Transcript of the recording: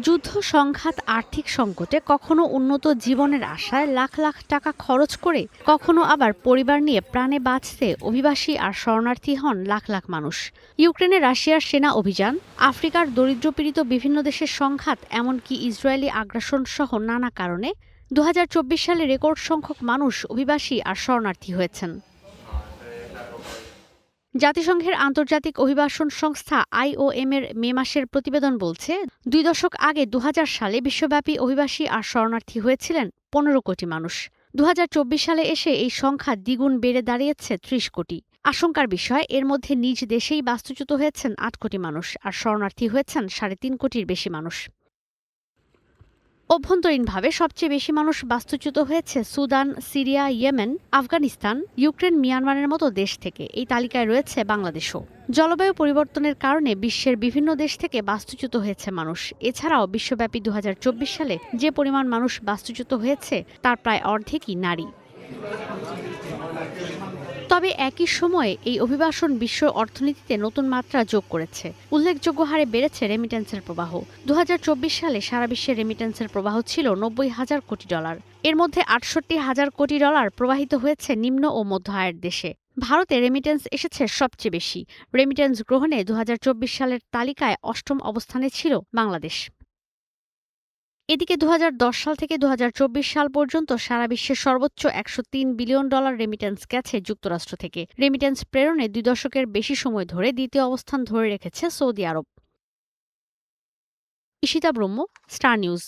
যুদ্ধ, সংঘাত, আর্থিক সংকটে কখনো উন্নত জীবনের আশায় লাখ লাখ টাকা খরচ করে, কখনো আবার পরিবার নিয়ে প্রাণে বাঁচতে অভিবাসী আর শরণার্থী হন লাখ লাখ মানুষ। ইউক্রেনে রাশিয়ার সেনা অভিযান, আফ্রিকার দরিদ্রপীড়িত বিভিন্ন দেশের সংঘাত, এমনকি ইসরায়েলি আগ্রাসন সহ নানা কারণে ২০২৪ সালে রেকর্ড সংখ্যক মানুষ অভিবাসী আর শরণার্থী হয়েছেন। জাতিসংঘের আন্তর্জাতিক অভিবাসন সংস্থা IOM এর মে মাসের প্রতিবেদন বলছে, ২ দশক আগে ২০০০ সালে বিশ্বব্যাপী অভিবাসী আর শরণার্থী হয়েছিলেন ১৫ কোটি মানুষ। ২০২৪ সালে এসে এই সংখ্যা দ্বিগুণ বেড়ে দাঁড়িয়েছে ৩০ কোটি। আশঙ্কার বিষয়, এর মধ্যে নিজ দেশেই বাস্তুচ্যুত হয়েছেন ৮ কোটি মানুষ আর শরণার্থী হয়েছেন ৩.৫ কোটির বেশি মানুষ। অভ্যন্তরীণভাবে সবচেয়ে বেশি মানুষ বাস্তুচ্যুত হয়েছে Sudan, Syria, Yemen, Afghanistan, Ukraine, মিয়ানমারের মতো দেশ থেকে। এই তালিকায় রয়েছে বাংলাদেশও। জলবায়ু পরিবর্তনের কারণে বিশ্বের বিভিন্ন দেশ থেকে বাস্তুচ্যুত হয়েছে মানুষ। এছাড়াও বিশ্বব্যাপী ২০২৪ সালে যে পরিমাণ মানুষ বাস্তুচ্যুত হয়েছে তার প্রায় অর্ধেকই নারী। তবে একই সময়ে এই অভিবাসন বিশ্ব অর্থনীতিতে নতুন মাত্রা যোগ করেছে। উল্লেখযোগ্য হারে বেড়েছে রেমিটেন্সের প্রবাহ। ২০২৪ সালে সারা বিশ্বে রেমিটেন্সের প্রবাহ ছিল $৯০,০০০ কোটি। এর মধ্যে $৬৮,০০০ কোটি প্রবাহিত হয়েছে নিম্ন ও মধ্য আয়ের দেশে। ভারতে রেমিটেন্স এসেছে সবচেয়ে বেশি। রেমিটেন্স গ্রহণে ২০২৪ সালের তালিকায় অষ্টম অবস্থানে ছিল বাংলাদেশ। এদিকে ২০১০ সাল থেকে ২০২৪ সাল পর্যন্ত সারা বিশ্বে সর্বোচ্চ $১০৩ বিলিয়ন রেমিটেন্স গেছে যুক্তরাষ্ট্র থেকে। রেমিটেন্স প্রেরণে ২ দশকের বেশি সময় ধরে দ্বিতীয় অবস্থান ধরে রেখেছে সৌদি আরব। ঈশিতা ব্রহ্ম, স্টার নিউজ।